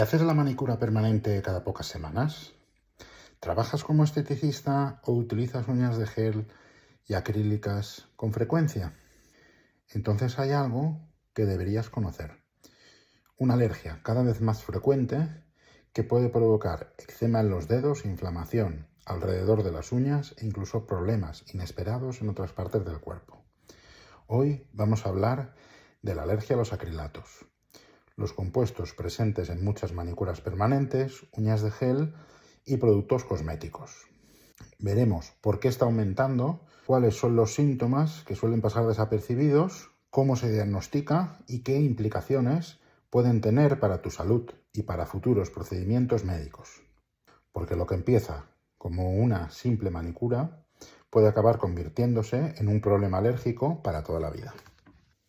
¿Haces la manicura permanente cada pocas semanas? ¿Trabajas como esteticista o utilizas uñas de gel y acrílicas con frecuencia? Entonces hay algo que deberías conocer. Una alergia cada vez más frecuente que puede provocar eczema en los dedos, inflamación alrededor de las uñas e incluso problemas inesperados en otras partes del cuerpo. Hoy vamos a hablar de la alergia a los acrilatos, los compuestos presentes en muchas manicuras permanentes, uñas de gel y productos cosméticos. Veremos por qué está aumentando, cuáles son los síntomas que suelen pasar desapercibidos, cómo se diagnostica y qué implicaciones pueden tener para tu salud y para futuros procedimientos médicos. Porque lo que empieza como una simple manicura puede acabar convirtiéndose en un problema alérgico para toda la vida.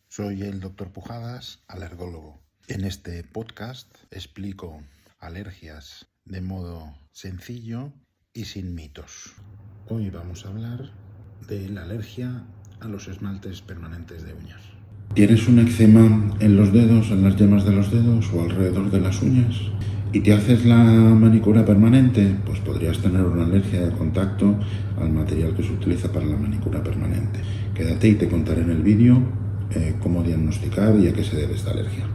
Soy el Dr. Pujadas, alergólogo. En este podcast explico alergias de modo sencillo y sin mitos. Hoy vamos a hablar de la alergia a los esmaltes permanentes de uñas. ¿Tienes un eczema en los dedos, en las yemas de los dedos o alrededor de las uñas? ¿Y te haces la manicura permanente? Pues podrías tener una alergia de contacto al material que se utiliza para la manicura permanente. Quédate y te contaré en el vídeo cómo diagnosticar y a qué se debe esta alergia.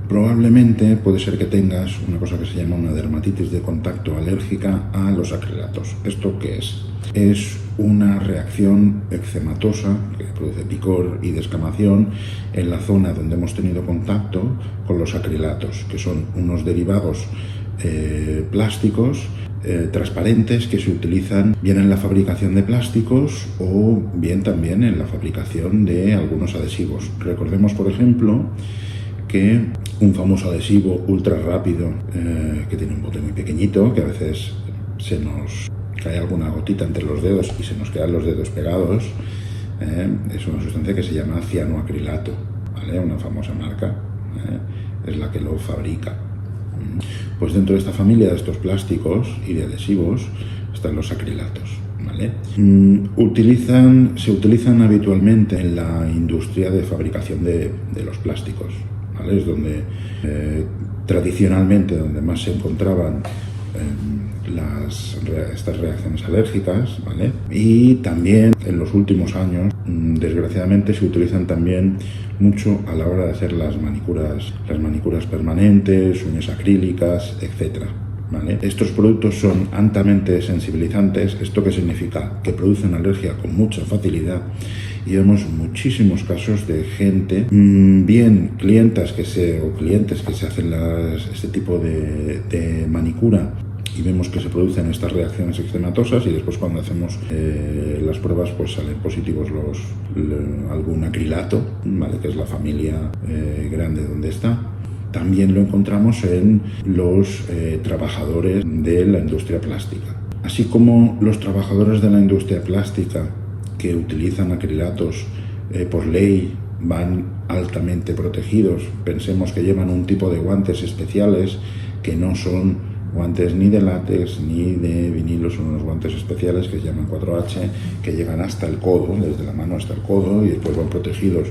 Probablemente puede ser que tengas una cosa que se llama una dermatitis de contacto alérgica a los acrilatos. ¿Esto qué es? Es una reacción eczematosa que produce picor y descamación en la zona donde hemos tenido contacto con los acrilatos, que son unos derivados plásticos transparentes que se utilizan bien en la fabricación de plásticos o bien también en la fabricación de algunos adhesivos. Recordemos, por ejemplo, que un famoso adhesivo ultra rápido que tiene un bote muy pequeñito, que a veces se nos cae alguna gotita entre los dedos y se nos quedan los dedos pegados, es una sustancia que se llama cianoacrilato, ¿vale? Una famosa marca es la que lo fabrica. Pues dentro de esta familia de estos plásticos y de adhesivos están los acrilatos, ¿vale? Se utilizan habitualmente en la industria de fabricación de los plásticos, ¿vale? Es donde tradicionalmente donde más se encontraban estas reacciones alérgicas, ¿vale? Y también en los últimos años, desgraciadamente, se utilizan también mucho a la hora de hacer las manicuras permanentes, uñas acrílicas, etc. ¿Vale? Estos productos son altamente sensibilizantes. ¿Esto qué significa? Que producen alergia con mucha facilidad y vemos muchísimos casos de gente, bien clientes que se hacen este tipo de manicura y vemos que se producen estas reacciones eczematosas y después cuando hacemos las pruebas pues salen positivos algún acrilato, ¿vale? Que es la familia grande donde está. También lo encontramos en los trabajadores de la industria plástica. Así como los trabajadores de la industria plástica que utilizan acrilatos por ley van altamente protegidos. Pensemos que llevan un tipo de guantes especiales que no son guantes ni de látex ni de vinilo, son unos guantes especiales que se llaman 4H, que llegan hasta el codo, desde la mano hasta el codo, y después van protegidos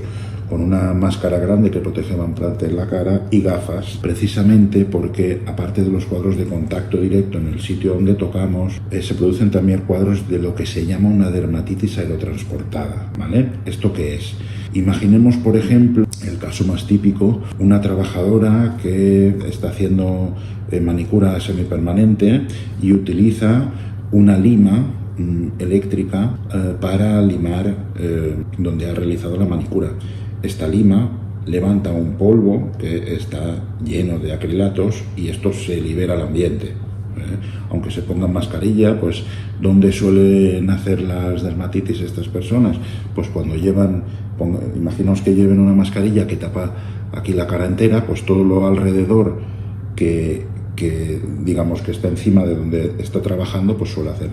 con una máscara grande que protege gran parte de la cara y gafas, precisamente porque aparte de los cuadros de contacto directo en el sitio donde tocamos, se producen también cuadros de lo que se llama una dermatitis aerotransportada, ¿vale? ¿Esto qué es? Imaginemos, por ejemplo, el caso más típico, una trabajadora que está haciendo manicura semipermanente y utiliza una lima eléctrica para limar donde ha realizado la manicura. Esta lima levanta un polvo que está lleno de acrilatos y esto se libera al ambiente. Aunque se pongan mascarilla, pues ¿dónde suelen hacer las dermatitis estas personas? Pues cuando imaginaos que lleven una mascarilla que tapa aquí la cara entera, pues todo lo alrededor que digamos que está encima de donde está trabajando, pues suele hacer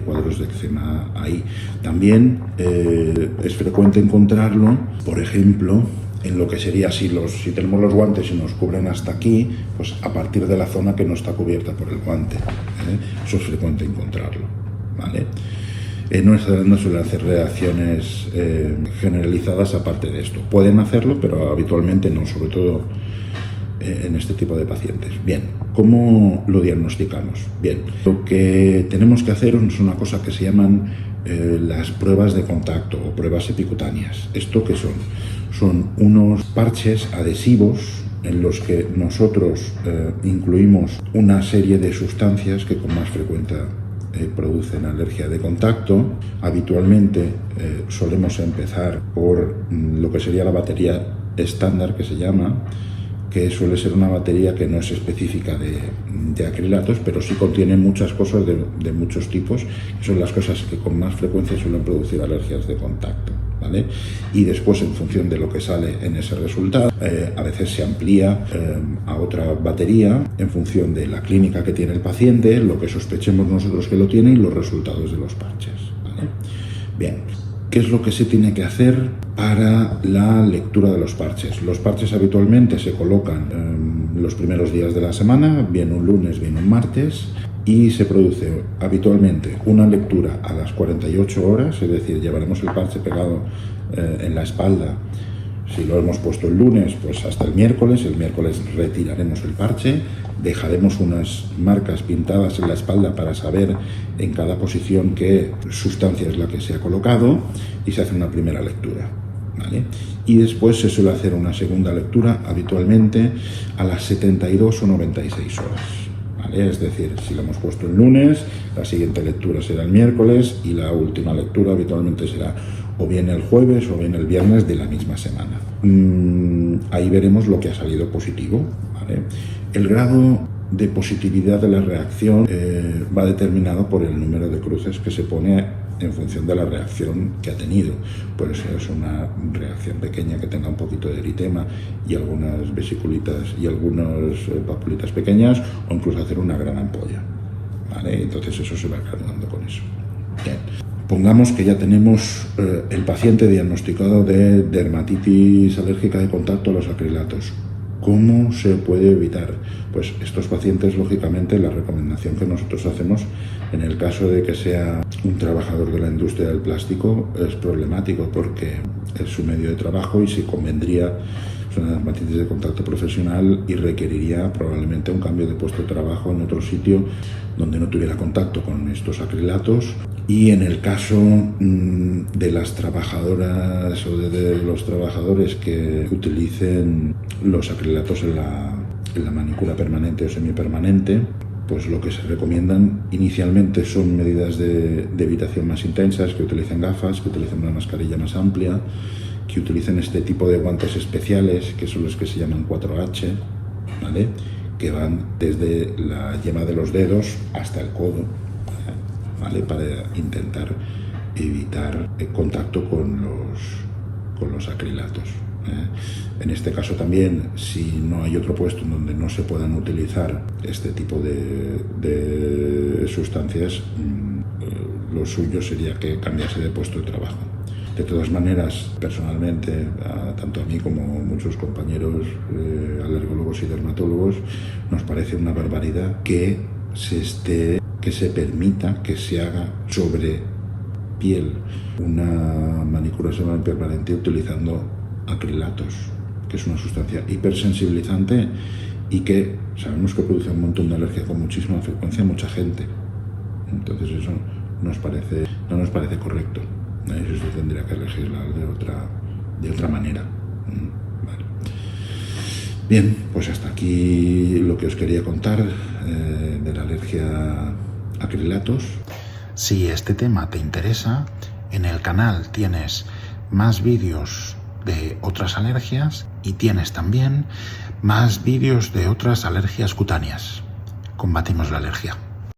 cuadros de eczema ahí. También es frecuente encontrarlo, por ejemplo, en lo que sería si tenemos los guantes y nos cubren hasta aquí, pues a partir de la zona que no está cubierta por el guante. Eso es frecuente encontrarlo, ¿vale? No suelen hacer reacciones generalizadas aparte de esto. Pueden hacerlo, pero habitualmente no, sobre todo en este tipo de pacientes. Bien, ¿cómo lo diagnosticamos? Bien, lo que tenemos que hacer es una cosa que se llaman las pruebas de contacto o pruebas epicutáneas. ¿Esto qué son? Son unos parches adhesivos en los que nosotros incluimos una serie de sustancias que con más frecuencia producen alergia de contacto. Habitualmente solemos empezar por lo que sería la batería estándar, que se llama, que suele ser una batería que no es específica de acrilatos, pero sí contiene muchas cosas de muchos tipos, que son las cosas que con más frecuencia suelen producir alergias de contacto, ¿vale? Y después, en función de lo que sale en ese resultado, a veces se amplía a otra batería en función de la clínica que tiene el paciente, lo que sospechemos nosotros que lo tiene y los resultados de los parches, ¿vale? Bien, ¿qué es lo que se tiene que hacer para la lectura de los parches? Los parches habitualmente se colocan los primeros días de la semana, bien un lunes, bien un martes, y se produce habitualmente una lectura a las 48 horas, es decir, llevaremos el parche pegado en la espalda. Si lo hemos puesto el lunes, pues hasta el miércoles retiraremos el parche, dejaremos unas marcas pintadas en la espalda para saber en cada posición qué sustancia es la que se ha colocado y se hace una primera lectura, ¿vale? Y después se suele hacer una segunda lectura habitualmente a las 72 o 96 horas. Es decir, si lo hemos puesto el lunes, la siguiente lectura será el miércoles y la última lectura habitualmente será o bien el jueves o bien el viernes de la misma semana. Ahí veremos lo que ha salido positivo, ¿vale? El grado de positividad de la reacción va determinado por el número de cruces que se pone en función de la reacción que ha tenido. Puede ser una reacción pequeña que tenga un poquito de eritema y algunas vesiculitas y algunas papulitas pequeñas, o incluso hacer una gran ampolla, ¿vale? Entonces eso se va graduando con eso. Bien. Pongamos que ya tenemos el paciente diagnosticado de dermatitis alérgica de contacto a los acrilatos. ¿Cómo se puede evitar? Pues estos pacientes, lógicamente, la recomendación que nosotros hacemos en el caso de que sea un trabajador de la industria del plástico es problemático porque es su medio de trabajo y se convendría una dermatitis de contacto profesional y requeriría probablemente un cambio de puesto de trabajo en otro sitio donde no tuviera contacto con estos acrilatos. Y en el caso de las trabajadoras o de los trabajadores que utilicen los acrilatos en la manicura permanente o semipermanente, pues lo que se recomiendan inicialmente son medidas de evitación más intensas, que utilicen gafas, que utilicen una mascarilla más amplia, que utilicen este tipo de guantes especiales, que son los que se llaman 4H, ¿vale? Que van desde la yema de los dedos hasta el codo, ¿vale? Para intentar evitar el contacto con los acrilatos. En este caso también, si no hay otro puesto en donde no se puedan utilizar este tipo de sustancias, lo suyo sería que cambiase de puesto de trabajo. De todas maneras, personalmente, tanto a mí como a muchos compañeros alergólogos y dermatólogos, nos parece una barbaridad que se permita que se haga sobre piel una manicura semipermanente utilizando acrilatos, que es una sustancia hipersensibilizante y que sabemos que produce un montón de alergia con muchísima frecuencia a mucha gente. Entonces eso no nos parece correcto. Eso se tendría que legislar de otra manera. Vale. Bien, pues hasta aquí lo que os quería contar de la alergia a acrilatos. Si este tema te interesa, en el canal tienes más vídeos de otras alergias y tienes también más vídeos de otras alergias cutáneas. Combatimos la alergia.